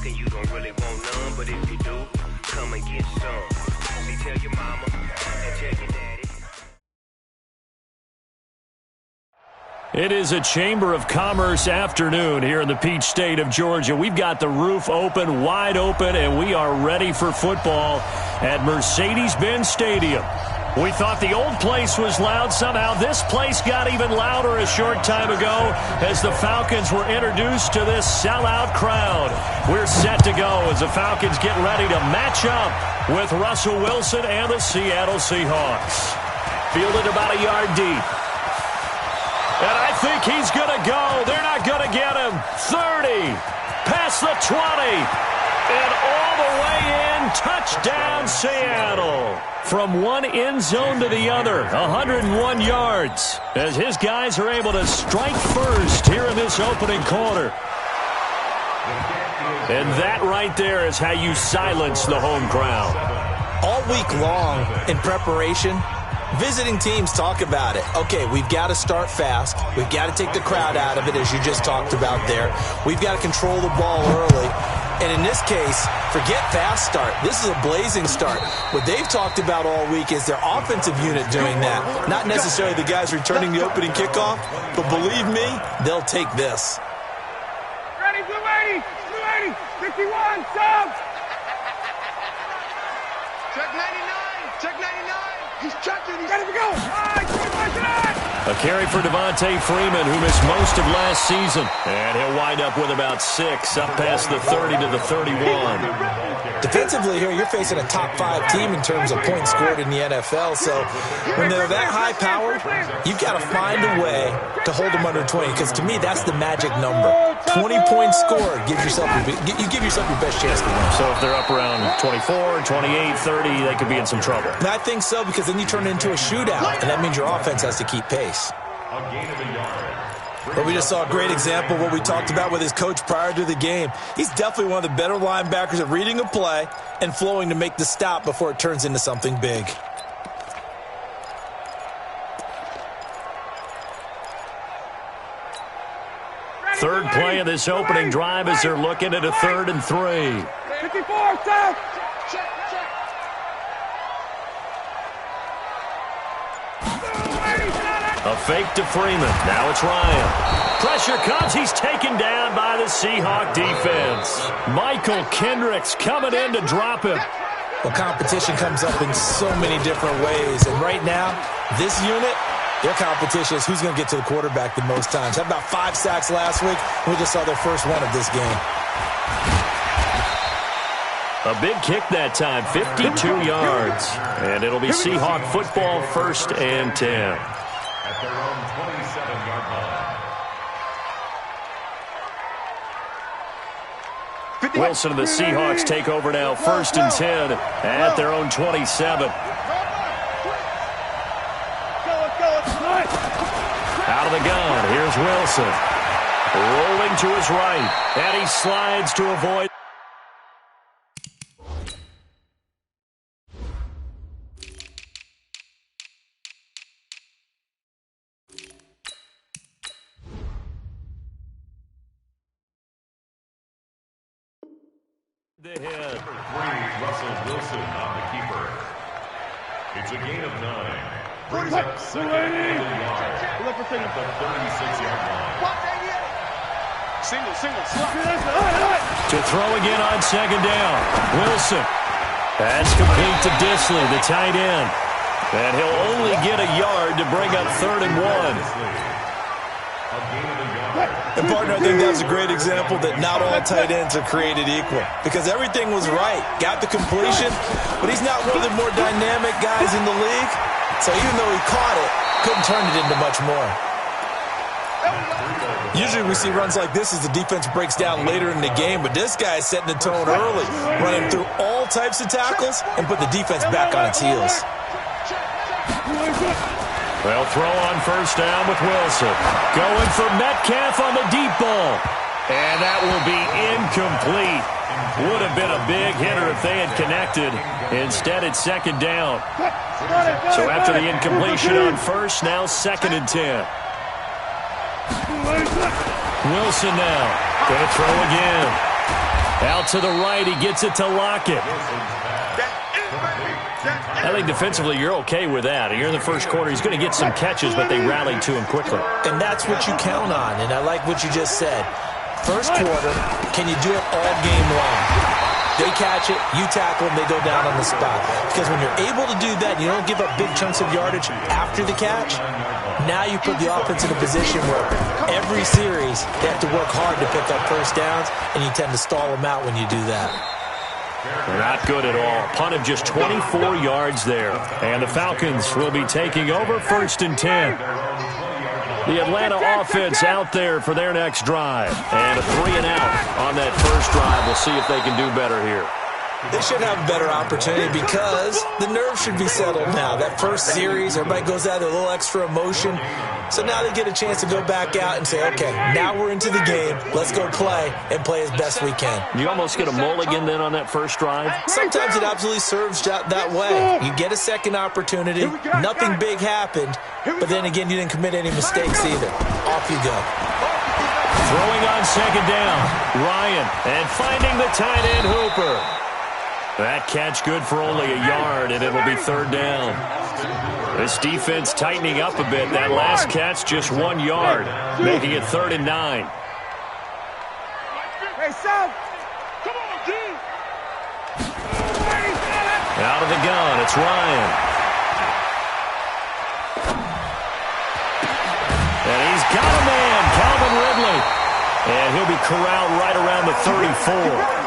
and you don't really want none, but if you do, come and get some. See, tell your mama and tell your daddy. It is a Chamber of Commerce afternoon here in the Peach State of Georgia. We've got the roof open, wide open, and we are ready for football at Mercedes-Benz Stadium. We thought the old place was loud. Somehow this place got even louder a short time ago as the Falcons were introduced to this sellout crowd. We're set to go as the Falcons get ready to match up with Russell Wilson and the Seattle Seahawks. Fielded about a yard deep. And I think he's going to go. They're not going to get him. 30. Past the 20. And all the way in. Touchdown, Seattle. From one end zone to the other. 101 yards. As his guys are able to strike first here in this opening quarter. And that right there is how you silence the home crowd. All week long in preparation, visiting teams talk about it. Okay, we've got to start fast. We've got to take the crowd out of it, as you just talked about there. We've got to control the ball early. And in this case, forget fast start. This is a blazing start. What they've talked about all week is their offensive unit doing that. Not necessarily the guys returning the opening kickoff, but believe me, they'll take this. Ready, blue 80, 51, subs. Check 99, check 99. He's checking, he's ready to go. A carry for Devontae Freeman, who missed most of last season. And he'll wind up with about 6, up past the 30 to the 31. Defensively here, you're facing a top 5 team in terms of points scored in the NFL. So when they're that high-powered, you've got to find a way to hold them under 20. Because to me, that's the magic number. 20 points scored, you give yourself your best chance to win. So if they're up around 24, 28, 30, they could be in some trouble. And I think so, because then you turn it into a shootout, and that means your offense has to keep pace. But we just saw a great example of what we talked about with his coach prior to the game. He's definitely one of the better linebackers at reading a play and flowing to make the stop before it turns into something big. Third play of this opening drive as they're looking at a 3rd and 3. 54, stop. A fake to Freeman. Now it's Ryan. Pressure comes. He's taken down by the Seahawk defense. Michael Kendricks coming in to drop him. Well, competition comes up in so many different ways. And right now, this unit, their competition is who's going to get to the quarterback the most times. Had about 5 sacks last week. We just saw their first one of this game. A big kick that time, 52 yards. And it'll be Seahawk football, 1st and 10. At their own 27-yard line. Wilson and the Seahawks take over now, 1st and 10 at their own 27. Out of the gun, here's Wilson. Rolling to his right, and he slides to avoid. The head. Number 3, Russell Wilson on the keeper. It's a gain of 9. Brings up 2nd and a yard at the 36-yard line. Single, To throw again on 2nd down. Wilson. That's complete to Disley, the tight end. And he'll only get a yard to bring up 3rd and 1. And, partner, I think that's a great example that not all tight ends are created equal. Because everything was right. Got the completion, but he's not one of the more dynamic guys in the league. So even though he caught it, couldn't turn it into much more. Usually we see runs like this as the defense breaks down later in the game, but this guy is setting the tone early, running through all types of tackles and put the defense back on its heels. They'll throw on 1st down with Wilson. Going for Metcalf on the deep ball. And that will be incomplete. Would have been a big hitter if they had connected. Instead, it's 2nd down. So after the incompletion on 1st, now 2nd and 10. Wilson now. Going to throw again. Out to the right, he gets it to Lockett. I think defensively you're okay with that. You're in the first quarter. He's going to get some catches, but they rallied to him quickly. And that's what you count on, and I like what you just said. First quarter, can you do it all game long? They catch it, you tackle them, they go down on the spot. Because when you're able to do that, you don't give up big chunks of yardage after the catch. Now you put the offense in a position where every series they have to work hard to pick up first downs, and you tend to stall them out when you do that. Not good at all. Punt of just 24 yards there. And the Falcons will be taking over 1st and 10. The Atlanta offense out there for their next drive. And a 3-and-out on that first drive. We'll see if they can do better here. They should have a better opportunity because the nerves should be settled now. That first series, everybody goes out with a little extra emotion. So now they get a chance to go back out and say, okay, now we're into the game. Let's go play and play as best we can. You almost get a mulligan then on that first drive? Sometimes it absolutely serves that way. You get a second opportunity. Nothing big happened. But then again, you didn't commit any mistakes either. Off you go. Throwing on second down. Ryan. And finding the tight end Hooper. That catch good for only a yard, and it'll be 3rd down. This defense tightening up a bit. That last catch just 1 yard, making it 3rd and 9. Hey, Sam! Come on, G! Out of the gun, it's Ryan. And he's got a man, Calvin Ridley. And he'll be corralled right around the 34.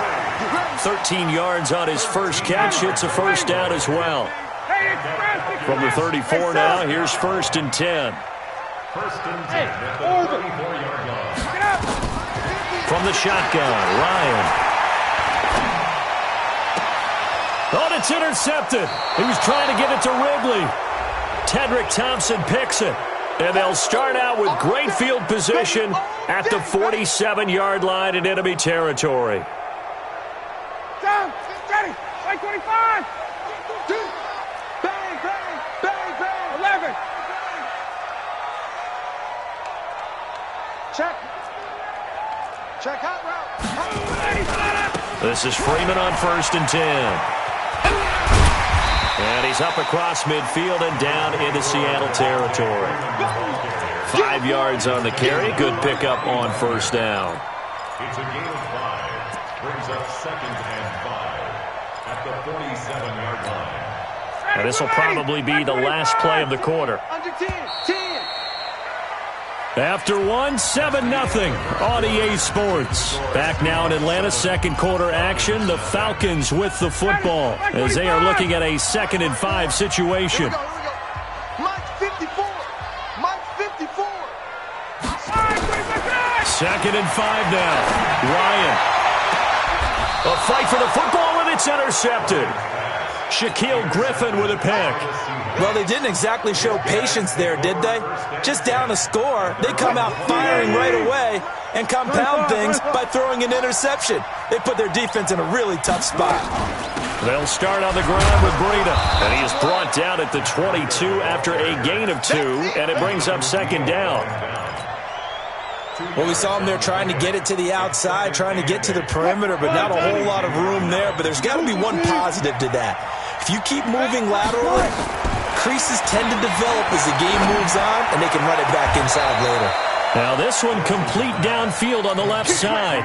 13 yards on his first catch. It's a first down as well. From the 34 now, here's 1st and 10. 1st and 10 at the 34-yard line. From the shotgun, Ryan. Oh, it's intercepted. He was trying to get it to Ridley. Tedrick Thompson picks it. And they'll start out with great field position at the 47-yard line in enemy territory. Down, ready, 25. Bang, bang, bang, bang. 11. Check hot route. This is Freeman on 1st and 10. And he's up across midfield and down into Seattle territory. 5 yards on the carry. Good pickup on 1st down. It's a gain of 5. Brings up 2nd and 5 at the 47-yard line. And this will probably be the last play of the quarter. Under 10. After 7-0 on EA Sports. Back now in Atlanta, 2nd quarter action. The Falcons with the football as they are looking at a 2nd and 5 situation. Here we go. Mike 54. 2nd and 5 now. Ryan. A fight for the football, and it's intercepted. Shaquille Griffin with a pick. Well, they didn't exactly show patience there, did they? Just down a score, they come out firing right away and compound things by throwing an interception. They put their defense in a really tough spot. They'll start on the ground with Breida. And he is brought down at the 22 after a gain of 2, and it brings up 2nd down. Well, we saw him there trying to get it to the outside, trying to get to the perimeter, but not a whole lot of room there. But there's got to be one positive to that. If you keep moving laterally, creases tend to develop as the game moves on, and they can run it back inside later. Now this one complete downfield on the left side.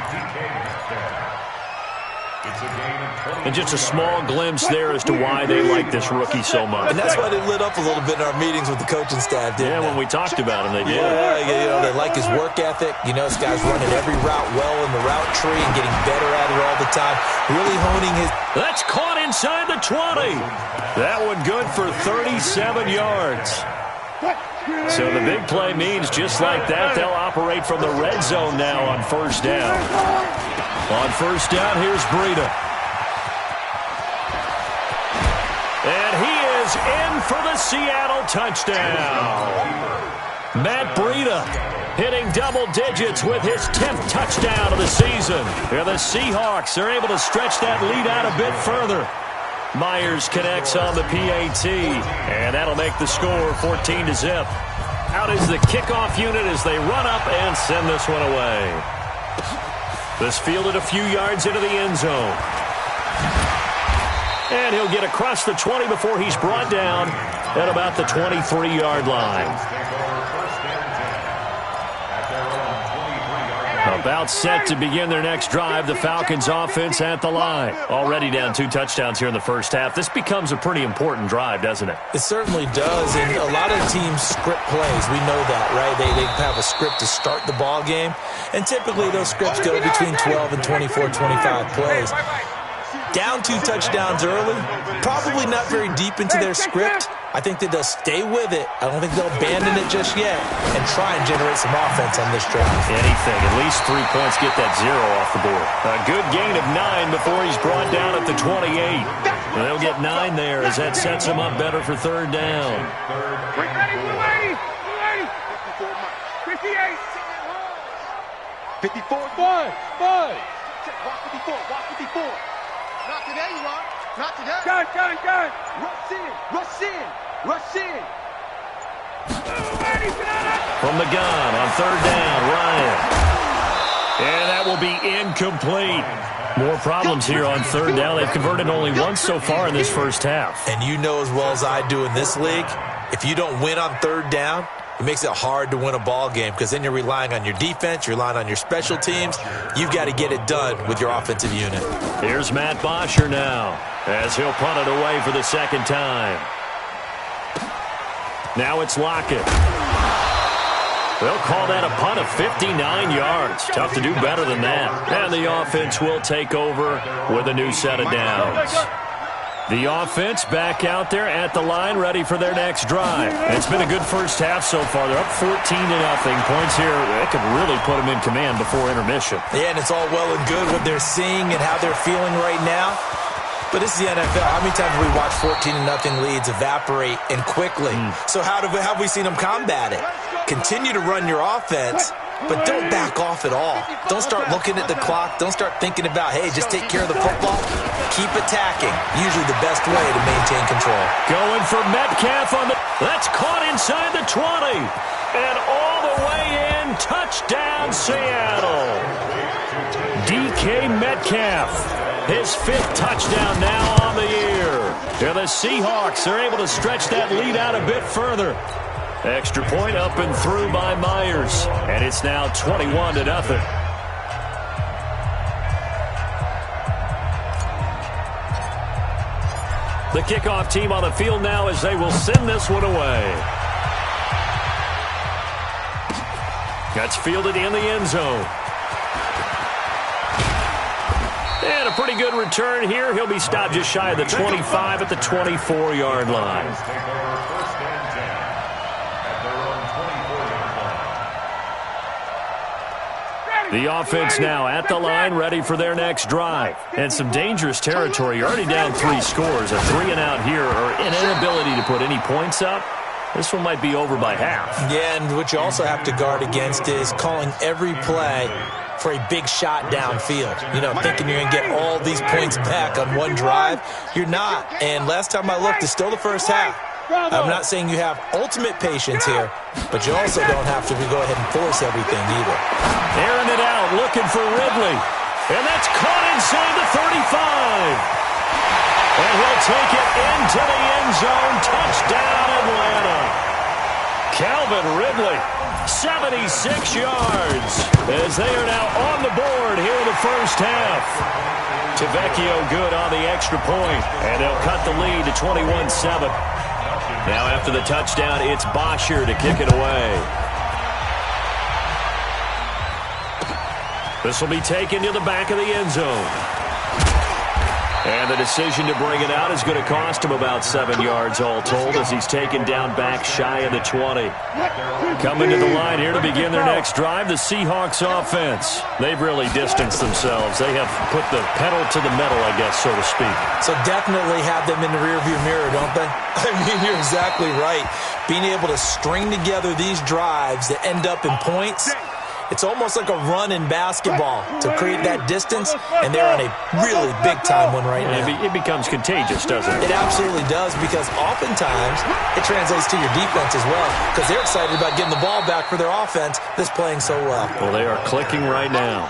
And just a small glimpse there as to why they like this rookie so much. And that's why they lit up a little bit in our meetings with the coaching staff, didn't they? When we talked about him, they did. Yeah, they like his work ethic. You know, this guy's running every route well in the route tree and getting better at it all the time. Really honing his... That's caught inside the 20. That one good for 37 yards. So the big play means just like that, they'll operate from the red zone now on 1st down. On 1st down, here's Breida. And he is in for the Seattle touchdown. Matt Breida hitting double digits with his 10th touchdown of the season. And the Seahawks are able to stretch that lead out a bit further. Myers connects on the PAT, and that'll make the score 14-0. Out is the kickoff unit as they run up and send this one away. This fielded a few yards into the end zone. And he'll get across the 20 before he's brought down at about the 23-yard line. About set to begin their next drive. The Falcons offense at the line. Already down 2 touchdowns here in the first half. This becomes a pretty important drive, doesn't it? It certainly does, and a lot of teams script plays. We know that, right? They have a script to start the ball game, and typically those scripts go between 12 and 24, 25 plays. Down 2 touchdowns early, probably not very deep into their script. I think that they'll stay with it. I don't think they'll abandon it just yet and try and generate some offense on this drive. Anything. At least 3 points. Get that 0 off the board. A good gain of 9 before he's brought down at the 28. And they'll get 9 there as that sets him up better for third down. 58. 54. 5. Watch 54. Watch 54. Not today, you are. Not today. Gun. Rush in. From the gun on third down, Ryan. And that will be incomplete. More problems here on third down. They've converted only once so far in this first half. And you know as well as I do in this league, if you don't win on third down, it makes it hard to win a ball game because then you're relying on your defense, you're relying on your special teams. You've got to get it done with your offensive unit. Here's Matt Bosher now as he'll punt it away for the second time. Now it's Lockett. They'll call that a punt of 59 yards. Tough to do better than that. And the offense will take over with a new set of downs. The offense back out there at the line, ready for their next drive. And it's been a good first half so far. They're up 14-0. Points here, they could really put them in command before intermission. Yeah, and it's all well and good what they're seeing and how they're feeling right now. But this is the NFL. How many times have we watched 14-0 leads evaporate and quickly? So how have we seen them combat it? Continue to run your offense, but don't back off at all. Don't start looking at the clock. Don't start thinking about, hey, just take care of the football. Keep attacking. Usually the best way to maintain control. Going for Metcalf on the... That's caught inside the 20. And all the way in. Touchdown, Seattle. DK Metcalf. His 5th touchdown now on the year. And the Seahawks are able to stretch that lead out a bit further. Extra point up and through by Myers. And it's now 21-0. The kickoff team on the field now as they will send this one away. That's fielded in the end zone. And a pretty good return here. He'll be stopped just shy of the 25 at the 24-yard line. The offense now at the line, ready for their next drive. And some dangerous territory. You're already down 3 scores. A 3-and-out here, or an inability to put any points up. This one might be over by half. Yeah, and what you also have to guard against is calling every play for a big shot downfield. You know, thinking you're going to get all these points back on one drive. You're not. And last time I looked, it's still the first half. I'm not saying you have ultimate patience here, but you also don't have to go ahead and force everything either. Airing it out, looking for Ridley. And that's caught inside the 35. And he'll take it into the end zone. Touchdown, Atlanta. Calvin Ridley, 76 yards, as they are now on the board here in the first half. Tavecchio good on the extra point, and they'll cut the lead to 21-7. Now after the touchdown, it's Bosher to kick it away. This will be taken to the back of the end zone. And the decision to bring it out is going to cost him about 7 yards all told as he's taken down back shy of the 20. Coming to the line here to begin their next drive, the Seahawks offense. They've really distanced themselves. They have put the pedal to the metal, I guess, so to speak. So definitely have them in the rearview mirror, don't they? I mean, you're exactly right. Being able to string together these drives that end up in points, it's almost like a run in basketball to create that distance, and they're on a really big-time one right now. It becomes contagious, doesn't it? It absolutely does, because oftentimes it translates to your defense as well, because they're excited about getting the ball back for their offense that's playing so well. Well, they are clicking right now.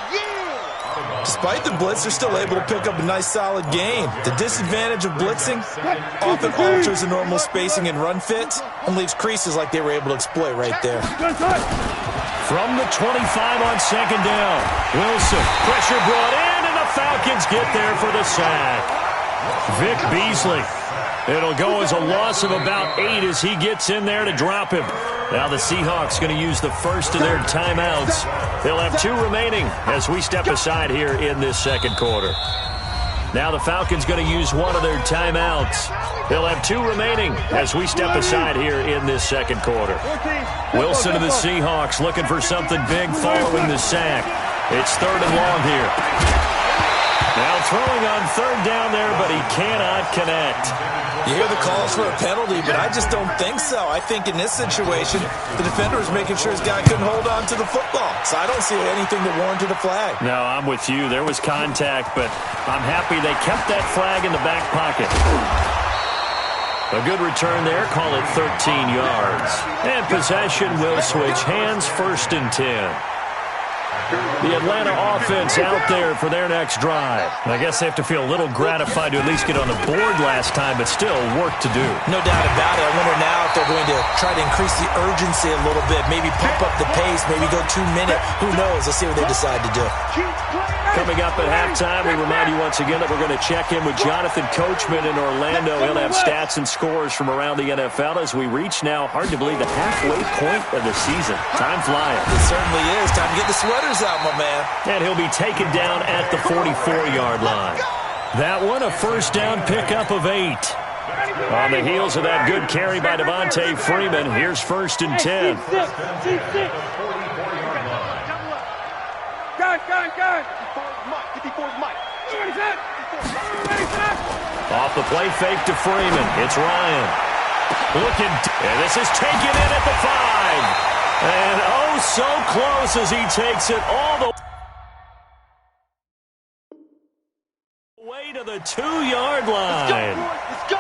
Despite the blitz, they're still able to pick up a nice, solid gain. The disadvantage of blitzing often alters the normal spacing and run fits and leaves creases like they were able to exploit right there. From the 25 on second down, Wilson, pressure brought in, and the Falcons get there for the sack. Vic Beasley. It'll go as a loss of about 8 as he gets in there to drop him. Now the Seahawks going to use the first of their timeouts. They'll have 2 remaining as we step aside here in this second quarter. Now the Falcons going to use one of their timeouts. They'll have 2 remaining as we step aside here in this second quarter. Wilson to the Seahawks looking for something big following the sack. It's 3rd and long here. Now throwing on 3rd down there, but he cannot connect. You hear the calls for a penalty, but I just don't think so. I think in this situation, the defender was making sure his guy couldn't hold on to the football. So I don't see anything that warranted a flag. No, I'm with you. There was contact, but I'm happy they kept that flag in the back pocket. A good return there. Call it 13 yards. And possession will switch hands, 1st and 10. The Atlanta offense out there for their next drive. I guess they have to feel a little gratified to at least get on the board last time, but still work to do. No doubt about it. I wonder now if they're going to try to increase the urgency a little bit, maybe pump up the pace, maybe go 2-minute. Who knows? Let's see what they decide to do. Coming up at halftime, we remind you once again that we're going to check in with Jonathan Coachman in Orlando. He'll have stats and scores from around the NFL as we reach now, hard to believe, the halfway point of the season. Time flying. It certainly is. Time to get the sweaters out, my man. And he'll be taken down at the 44-yard line. That one, a 1st down pickup of 8. On the heels of that good carry by Devontae Freeman, here's 1st and 10. Off the play fake to Freeman. It's Ryan. And this is taken in at the 5. And oh, so close as he takes it all the way to the 2-yard line. Let's go, boys. Let's go.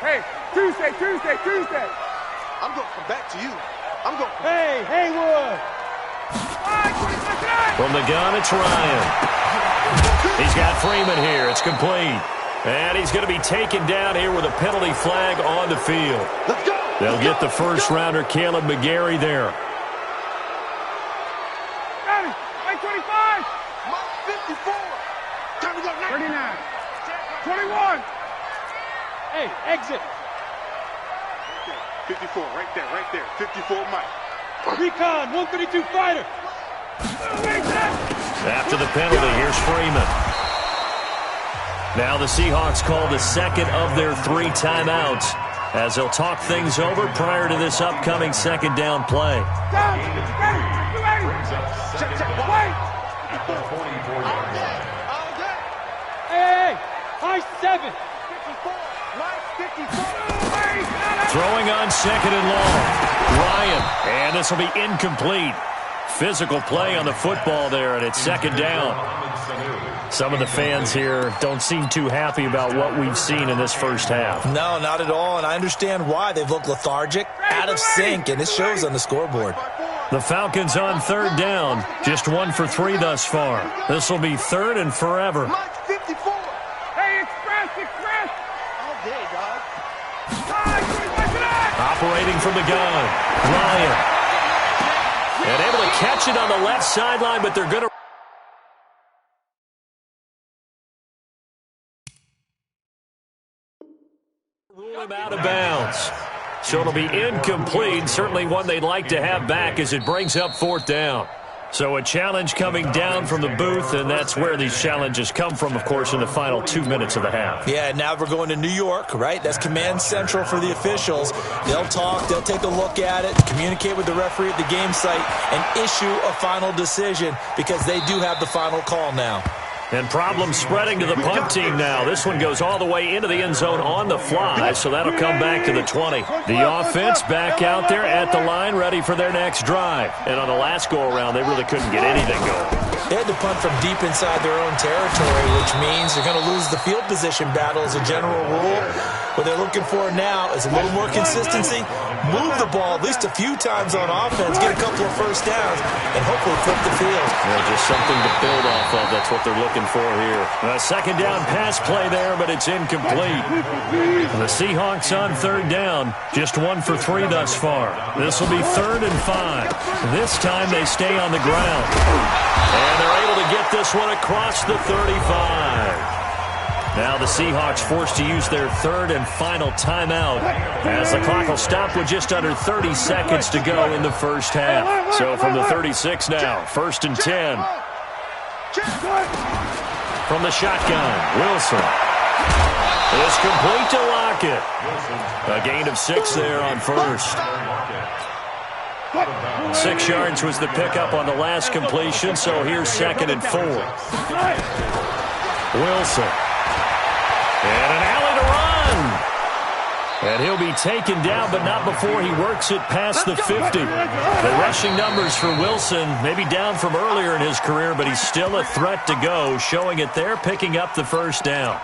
Hey, Tuesday. I'm going to come back to you. Hey, Haywood. From the gun, it's Ryan. He's got Freeman here. It's complete. And he's going to be taken down here with a penalty flag on the field. Let's go. They'll get the first-rounder, Caleb McGarry, there. 25. Mark 54. Time to go. 39. 21. Hey, exit. 54, right there. 54, Mike. Recon, 132 fighter. After the penalty, here's Freeman. Now the Seahawks call the second of their 3 timeouts as they'll talk things over prior to this upcoming 2nd down play. Hey, high 7. 54. Throwing on 2nd and long. Ryan, and this will be incomplete. Physical play on the football there, and it's 2nd down. Some of the fans here don't seem too happy about what we've seen in this first half. No, not at all, and I understand why. They've looked lethargic, out of sync, and it shows on the scoreboard. The Falcons on 3rd down, just 1 for 3 thus far. This will be 3rd and forever. Mike 54. Hey, express. All day, dog. Operating from the gun, Ryan. And able to catch it on the left sideline, but they're going to rule him out of bounds. So it'll be incomplete, certainly one they'd like to have back as it brings up 4th down. So a challenge coming down from the booth, and that's where these challenges come from, of course, in the final 2 minutes of the half. Yeah, now we're going to New York, right? That's command central for the officials. They'll talk, they'll take a look at it, communicate with the referee at the game site, and issue a final decision because they do have the final call now. And problems spreading to the punt team now. This one goes all the way into the end zone on the fly, so that'll come back to the 20. The offense back out there at the line, ready for their next drive. And on the last go-around, they really couldn't get anything going. They had to punt from deep inside their own territory, which means they're going to lose the field position battle as a general rule. What they're looking for now is a little more consistency, move the ball at least a few times on offense, get a couple of first downs, and hopefully flip the field. Yeah, just something to build off of. That's what they're looking for here. A second down pass play there, but it's incomplete. The Seahawks on third down, just 1 for 3 thus far. This will be 3rd and 5. This time they stay on the ground. And they're able to get this one across the 35. Now the Seahawks forced to use their 3rd and final timeout as the clock will stop with just under 30 seconds to go in the first half. So from the 36 now, 1st and 10. From the shotgun, Wilson. It's complete to Lockett. A gain of 6 there on first. 6 yards was the pickup on the last completion, so here's 2nd and 4. Wilson. And an alley to run. And he'll be taken down, but not before he works it past the 50. The rushing numbers for Wilson, maybe down from earlier in his career, but he's still a threat to go, showing it there, picking up the first down.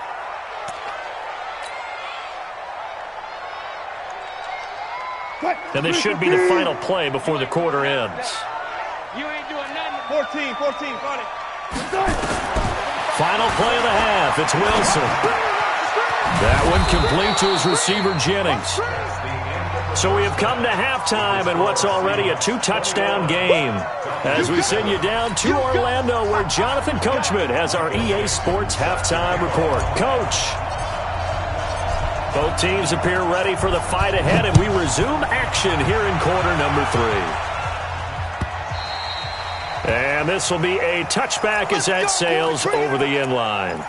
And this should be the final play before the quarter ends. You ain't doing nothing. 14, got it. Final play of the half. It's Wilson. That one complete to his receiver, Jennings. So we have come to halftime in what's already a 2-touchdown game. As we send you down to Orlando, where Jonathan Coachman has our EA Sports halftime report. Coach. Both teams appear ready for the fight ahead, and we resume action here in quarter number 3. And this will be a touchback as that sails over the end line.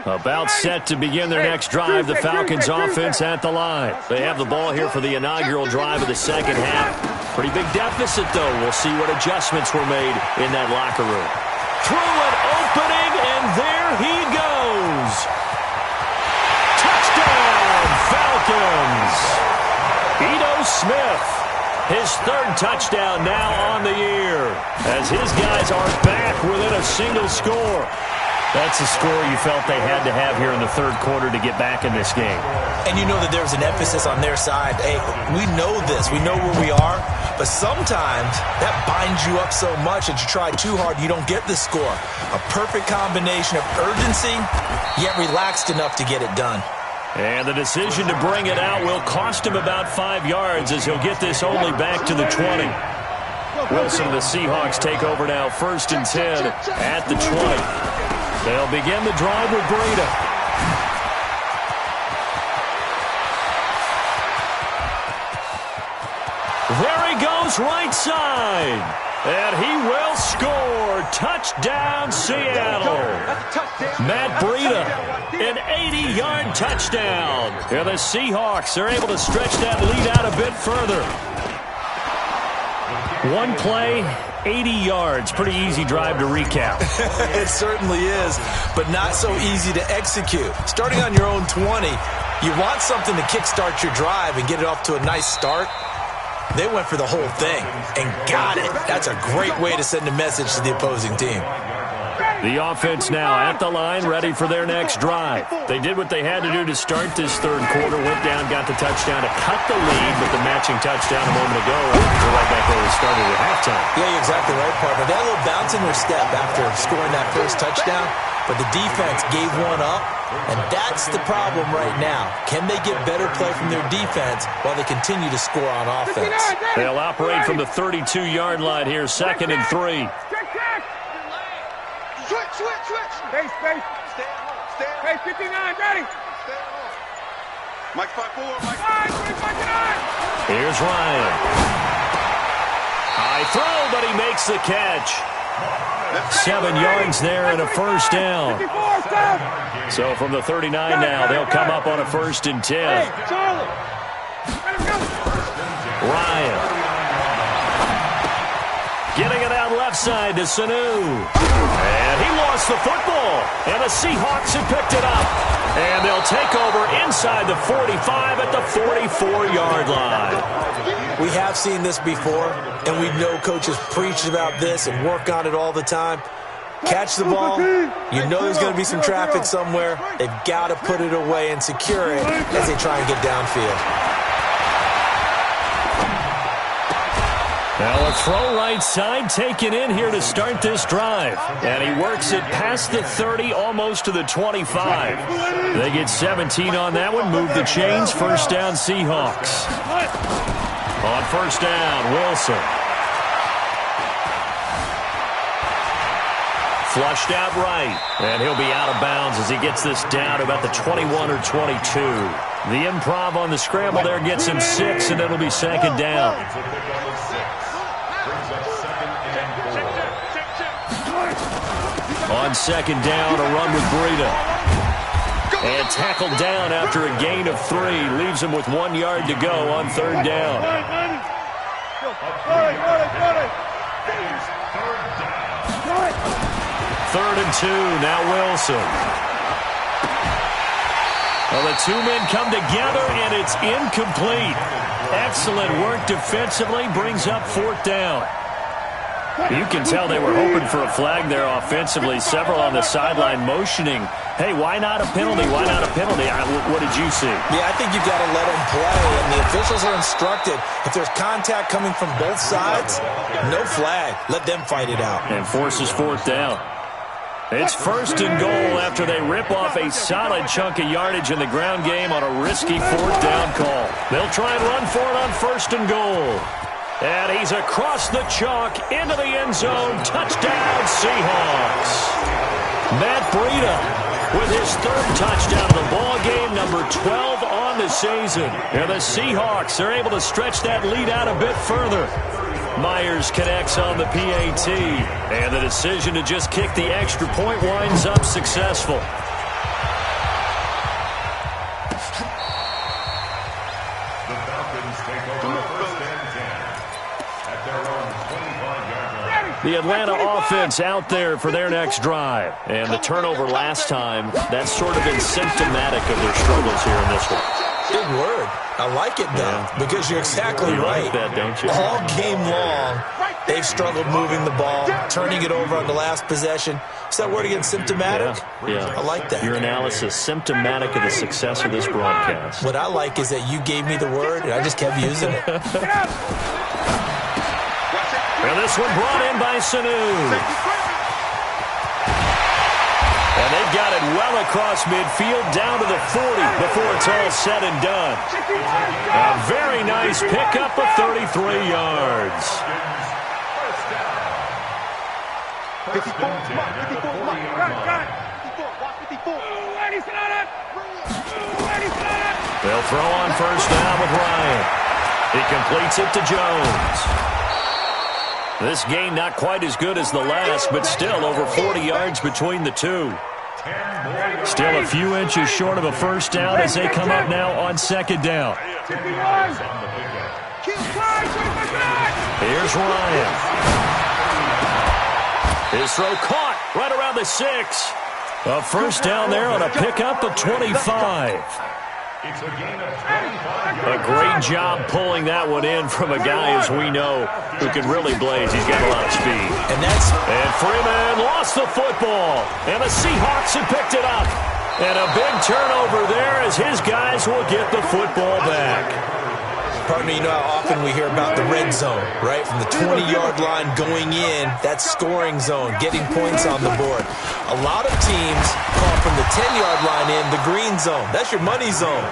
About set to begin their next drive, the Falcons offense at the line. They have the ball here for the inaugural drive of the second half. Pretty big deficit, though. We'll see what adjustments were made in that locker room. Through an opening, and there he goes. Touchdown, Falcons. Ito Smith, his 3rd touchdown now on the year, as his guys are back within a single score. That's a score you felt they had to have here in the 3rd quarter to get back in this game. And you know that there's an emphasis on their side. Hey, we know this. We know where we are. But sometimes that binds you up so much that you try too hard, you don't get the score. A perfect combination of urgency, yet relaxed enough to get it done. And the decision to bring it out will cost him about 5 yards as he'll get this only back to the 20. Wilson and the Seahawks take over now, 1st and 10 at the 20. They'll begin the drive with Breida. There he goes right side. And he will score. Touchdown, Seattle. Matt Breida, an 80-yard touchdown. And the Seahawks are able to stretch that lead out a bit further. One play, 80 yards. Pretty easy drive to recap. It certainly is, but not so easy to execute. Starting on your own 20, you want something to kickstart your drive and get it off to a nice start. They went for the whole thing and got it. That's a great way to send a message to the opposing team. The offense now at the line, ready for their next drive. They did what they had to do to start this 3rd quarter, went down, got the touchdown to cut the lead, but the matching touchdown a moment ago, they're right back where we started at halftime. Yeah, you're exactly right, partner. They had a little bounce in their step after scoring that first touchdown, but the defense gave one up, and that's the problem right now. Can they get better play from their defense while they continue to score on offense? They'll operate from the 32-yard line here, 2nd and 3. Switch. Space. Stay at home. Hey, 59, ready. Stay at home. Mike 5-4. Mike 5-4. Here's Ryan. High throw, but he makes the catch. 7 yards there and a first down. So from the 39 now, they'll come up on a 1st and 10. Ryan. Getting it out left side to Sanu. And he lost the football. And the Seahawks have picked it up. And they'll take over inside the 45 at the 44-yard line. We have seen this before, and we know coaches preach about this and work on it all the time. Catch the ball. You know there's going to be some traffic somewhere. They've got to put it away and secure it as they try and get downfield. Now a throw right side taken in here to start this drive. And he works it past the 30, almost to the 25. They get 17 on that one, move the chains, first down Seahawks. On first down, Wilson. Flushed out right, and he'll be out of bounds as he gets this down about the 21 or 22. The improv on the scramble there gets him 6, and it'll be second down. On second down, a run with Breida. And tackled down after a gain of 3. Leaves him with 1 yard to go on third down. Third and 2, now Wilson. Well, the two men come together, and it's incomplete. Excellent work defensively, brings up fourth down. You can tell they were hoping for a flag there offensively. Several on the sideline motioning, hey, why not a penalty? Why not a penalty? What did you see? Yeah, I think you've got to let them play, and the officials are instructed. If there's contact coming from both sides, no flag. Let them fight it out. And forces fourth down. It's first and goal after they rip off a solid chunk of yardage in the ground game on a risky fourth down call. They'll try and run for it on first and goal. And he's across the chalk into the end zone. Touchdown, Seahawks. Matt Breida with his third touchdown of the ball game, number 12 on the season. And the Seahawks are able to stretch that lead out a bit further. Myers connects on the PAT, and the decision to just kick the extra point winds up successful. The Falcons take over first and 10 at their own 25-yard line. The Atlanta offense out there for their next drive. And the turnover last time, that's sort of been symptomatic of their struggles here in this one. Big word. I like it, though, because you're exactly right. Like that, don't you? All game long, they've struggled moving the ball, turning it over on the last possession. Is that word again, symptomatic? Yeah. I like that. Your analysis, symptomatic of the success of this broadcast. What I like is that you gave me the word, and I just kept using it. And this one brought in by Sanu. And they've got it well across midfield, down to the 40 before it's all said and done. A very nice pickup of 33 yards. They'll throw on first down with Ryan. He completes it to Jones. This gain not quite as good as the last, but still over 40 yards between the two. Still a few inches short of a first down as they come up now on second down. Here's Ryan. His throw caught right around the 6. A first down there on a pickup of 25. A great job pulling that one in from a guy, as we know, who can really blaze. He's got a lot of speed. And Freeman lost the football. And the Seahawks have picked it up. And a big turnover there as his guys will get the football back. Partner, you know how often we hear about the red zone, right? From the 20-yard line going in, that scoring zone, getting points on the board. A lot of teams call from the 10-yard line in the green zone. That's your money zone.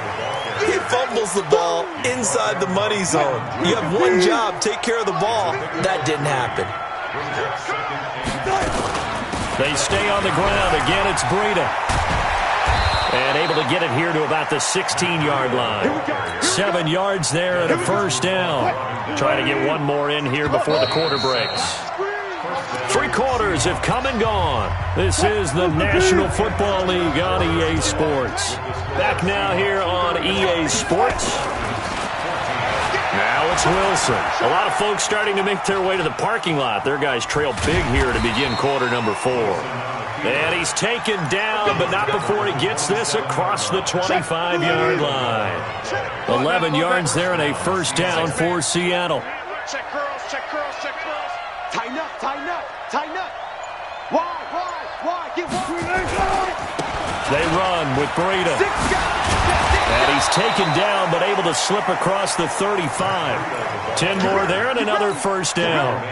He fumbles the ball inside the money zone. You have one job, take care of the ball. That didn't happen. They stay on the ground. Again, it's Breida. And able to get it here to about the 16-yard line. 7 yards there and a first down. Trying to get one more in here before the quarter breaks. 3 quarters have come and gone. This is the National Football League on EA Sports. Back now here on EA Sports. Now Now it's Wilson. A lot of folks starting to make their way to the parking lot. Their guys trail big here to begin quarter number 4. And he's taken down, but not before he gets this across the 25-yard line. 11 yards there and a first down for Seattle. Check curls, check curls, check curls. Tighten up, tighten up, tighten up. Why? Get one. They run with Breida. And he's taken down, but able to slip across the 35. 10 more there and another first down.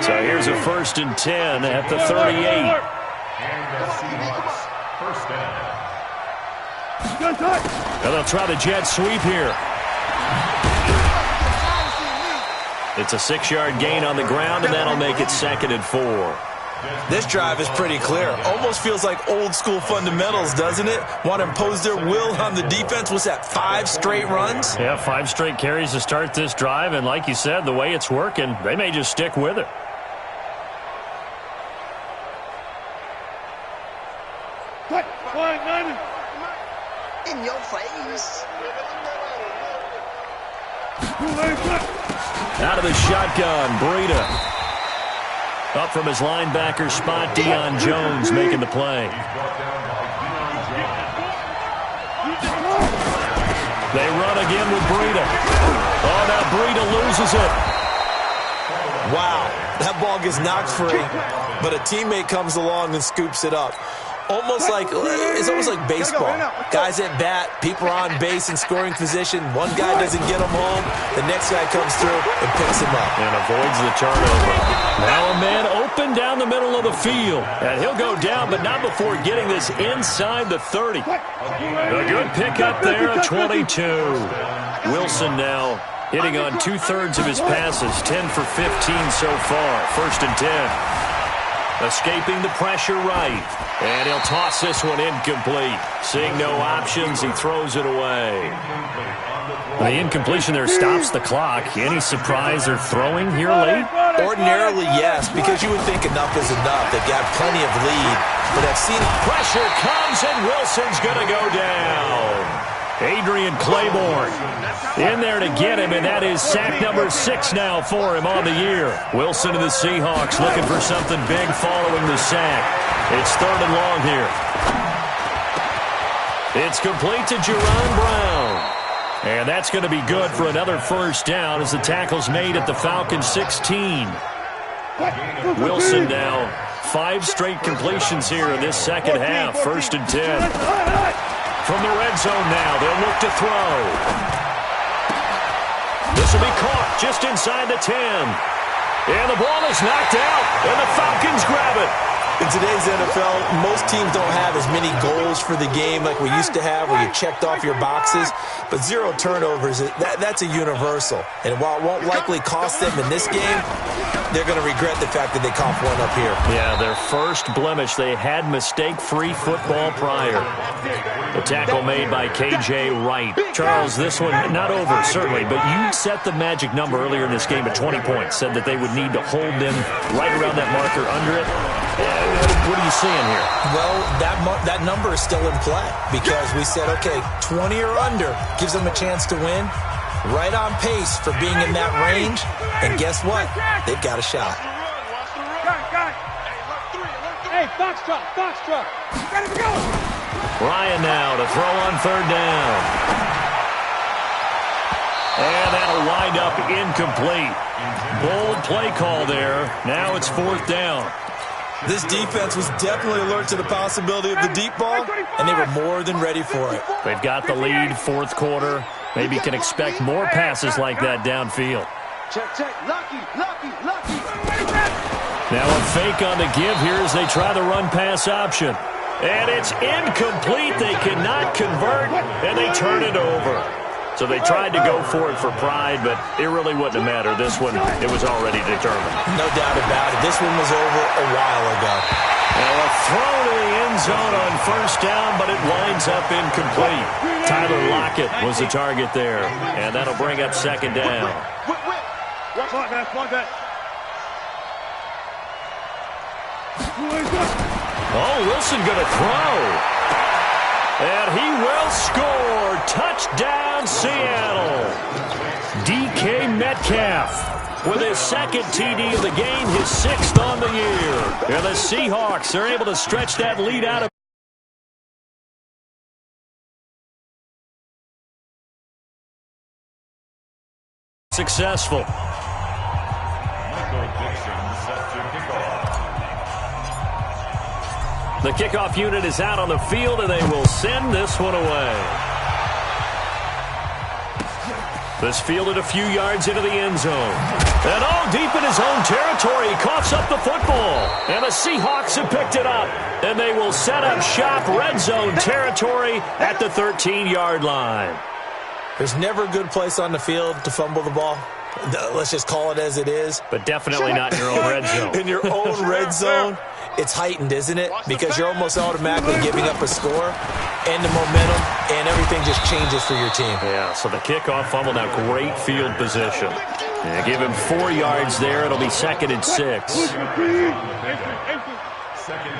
So here's a 1st and 10 at the 38. And the Seahawks first down. And they'll try the jet sweep here. It's a 6-yard gain on the ground, and that'll make it 2nd and 4. This drive is pretty clear. Almost feels like old-school fundamentals, doesn't it? Want to impose their will on the defense. What's that, 5 straight runs? Yeah, 5 straight carries to start this drive, and like you said, the way it's working, they may just stick with it. In your face. Out of the shotgun, Breida. Up from his linebacker spot, Deion Jones making the play. They run again with Breida. Oh, now Breida loses it. Wow, that ball gets knocked free, but a teammate comes along and scoops it up. It's almost like baseball. Guys at bat, people are on base in scoring position. One guy doesn't get them home. The next guy comes through and picks him up. And avoids the turnover. Now a man open down the middle of the field. And he'll go down, but not before getting this inside the 30. A good pickup there at 22. Wilson now hitting on 2/3 of his passes. 10 for 15 so far. 1st and 10. Escaping the pressure right. And he'll toss this one incomplete. Seeing no options, he throws it away. The incompletion there stops the clock. Any surprise they're throwing here late? Ordinarily, yes, because you would think enough is enough. They've got plenty of lead. But I've seen Pressure comes, and Wilson's going to go down. Adrian Claiborne in there to get him, and that is sack number 6 now for him on the year. Wilson and the Seahawks looking for something big following the sack. It's 3rd and long here. It's complete to Jerron Brown. And that's going to be good for another first down as the tackle's made at the Falcons 16. Wilson now 5 straight completions here in this second half. 1st and 10. From the red zone now, they'll look to throw. This will be caught just inside the 10. And the ball is knocked out, and the Falcons grab it. in today's NFL, most teams don't have as many goals for the game like we used to have where you checked off your boxes. But 0 turnovers, that's a universal. And while it won't likely cost them in this game, they're going to regret the fact that they coughed one up here. Yeah, their first blemish. They had mistake-free football prior. The tackle made by K.J. Wright. Charles, this one not over, certainly, but you set the magic number earlier in this game at 20 points. Said that they would need to hold them right around that marker under it. What are you seeing here? Well, that number is still in play because we said, okay, 20 or under gives them a chance to win. Right on pace for being in that range. And guess what? They've got a shot. Hey, Foxtrot, Foxtrot. Ready to go. Ryan now to throw on 3rd down. And that'll wind up incomplete. Bold play call there. Now it's 4th down. This defense was definitely alert to the possibility of the deep ball, and they were more than ready for it. They've got the lead, 4th quarter. Maybe can expect more passes like that downfield. Check, check. Lucky, lucky, lucky. Now a fake on the give here as they try the run-pass option. And it's incomplete. They cannot convert, and they turn it over. So they tried to go for it for pride, but it really wouldn't have mattered. This one, it was already determined. No doubt about it. This one was over a while ago. Now a throw to the end zone on 1st down, but it winds up incomplete. Tyler Lockett was the target there, and that'll bring up 2nd down. Watch that, watch that. Oh, Wilson going to throw. And he will score. Touchdown, Seattle. DK DK Metcalf with his second TD of the game, his 6th on the year. And the Seahawks are able to stretch that lead out of successful. The kickoff unit is out on the field, and they will send this one away. This fielded a few yards into the end zone. And all deep in his own territory, he coughs up the football. And the Seahawks have picked it up. And they will set up shop red zone territory at the 13-yard line. There's never a good place on the field to fumble the ball. Let's just call it as it is. But definitely not in your own red zone. In your own red zone, it's heightened, isn't it? Because you're almost automatically giving up a score and the momentum, and everything just changes for your team. Yeah, so the kickoff fumble, now great field position. Yeah, give him 4 yards there. It'll be 2nd and 6. 2nd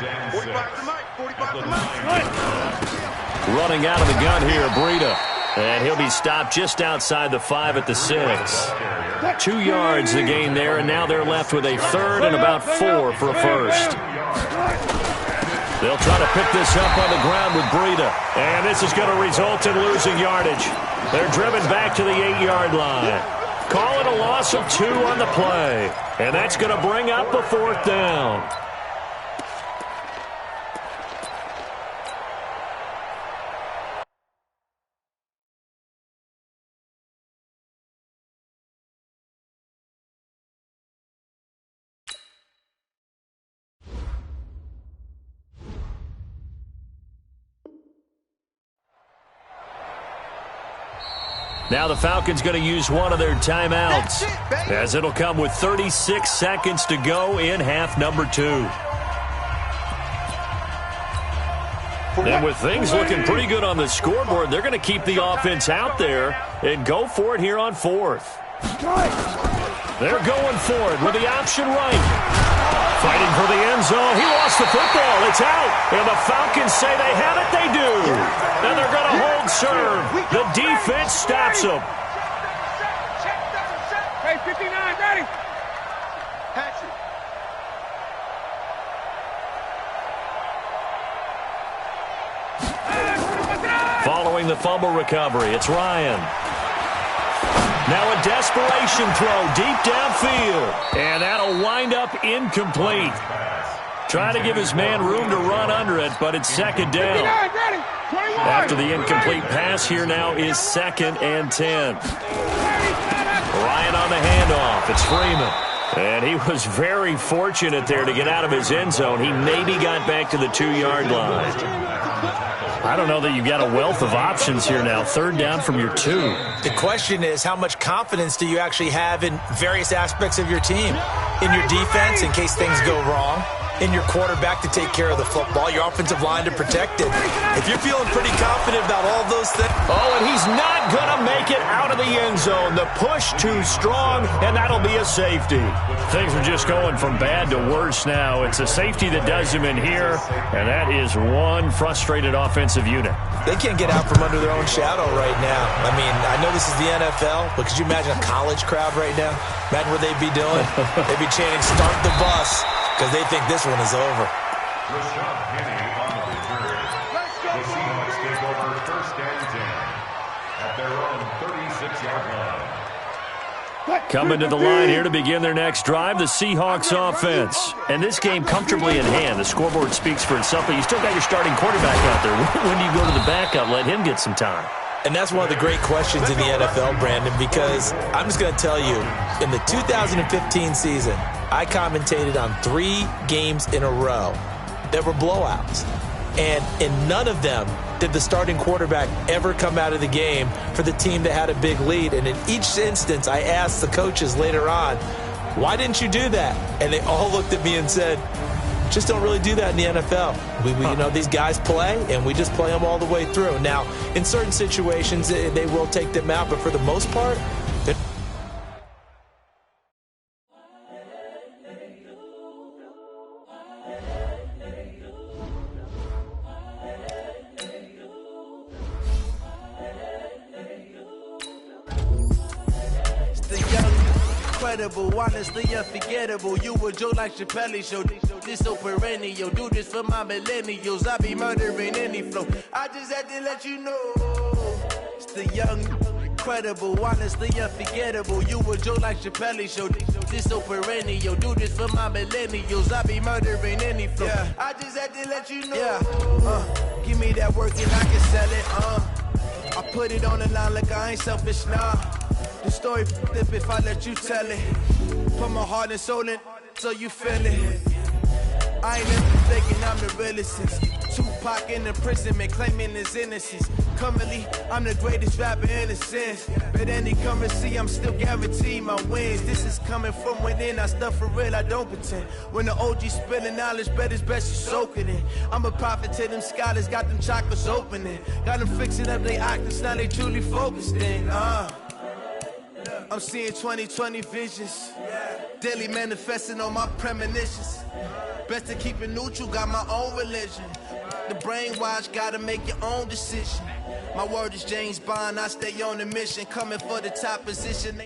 and 6. Running out of the gun here, Breida. And he'll be stopped just outside the 5 at the 6. 2 yards the gain there, and now they're left with a 3rd and about 4 for a first. They'll try to pick this up on the ground with Breida. And this is going to result in losing yardage. They're driven back to the 8-yard line. Call it a loss of 2 on the play. And that's going to bring up a 4th down. Now the Falcons going to use one of their timeouts, as it'll come with 36 seconds to go in half number 2. And with things looking pretty good on the scoreboard, they're going to keep the offense out there and go for it here on 4th. They're going for it with the option right. Fighting for the end zone. He lost the football. It's out. And the Falcons say they have it. They do. And they're going to hold serve. The defense stops them. Hey, 59, ready. Patch it. Following the fumble recovery, it's Ryan. Now a desperation throw deep downfield. And that'll wind up incomplete. Trying to give his man room to run under it, but it's 2nd down. After the incomplete pass, here now is 2nd and 10. Ryan on the handoff. It's Freeman. And he was very fortunate there to get out of his end zone. He maybe got back to the 2-yard line. I don't know that you've got a wealth of options here now. 3rd down from your 2. The question is, how much confidence do you actually have in various aspects of your team? In your defense, in case things go wrong. In your quarterback to take care of the football. Your offensive line to protect it. If you're feeling pretty confident about all those things. Oh, and he's not going to make it out of the end zone. The push too strong, and that'll be a safety. Things are just going from bad to worse now. It's a safety that does him in here, and that is one frustrated offensive unit. They can't get out from under their own shadow right now. I mean, I know this is the NFL, but could you imagine a college crowd right now? Imagine what they'd be doing. They'd be chanting, "Start the bus," because they think this one is over. Rashad Penny on the return. The Seahawks take over 1st and 10 at their own 36-yard line. Coming to the line here to begin their next drive, the Seahawks offense. And this game comfortably in hand. The scoreboard speaks for itself, but you still got your starting quarterback out there. When do you go to the backup, let him get some time? And that's one of the great questions in the NFL, Brandon, because I'm just going to tell you, in the 2015 season, I commentated on 3 games in a row that were blowouts. And in none of them did the starting quarterback ever come out of the game for the team that had a big lead. And in each instance, I asked the coaches later on, why didn't you do that? And they all looked at me and said, just don't really do that in the NFL. You know, these guys play, and we just play them all the way through. Now, in certain situations, they will take them out, but for the most part, incredible, honestly unforgettable. You a joke like Chappelle Show. This so perennial, do this for my millennials. I be murdering any flow. I just had to let you know, it's the young, incredible, honestly unforgettable. You a joke like Chappelle Show. This so perennial, do this for my millennials. I be murdering any flow. Yeah. I just had to let you know. Yeah. Give me that work and I can sell it. I put it on the line like I ain't selfish, nah. The story flip if I let you tell it. Put my heart and soul in so you feel it. I ain't never thinking I'm the realest since Tupac in imprisonment claiming his innocence. Currently, I'm the greatest rapper in a sense. But any currency, I'm still guaranteed my wins. This is coming from within, I stuff for real, I don't pretend. When the OG spilling knowledge, bet it's best you soak it in. I'm a prophet to them scholars, got them chakras opening. Got them fixing up they octaves, now they truly focused in. I'm seeing 2020 visions. Daily manifesting on my premonitions. Best to keep it neutral, got my own religion. The brainwash, gotta make your own decision. My word is James Bond, I stay on the mission. Coming for the top position.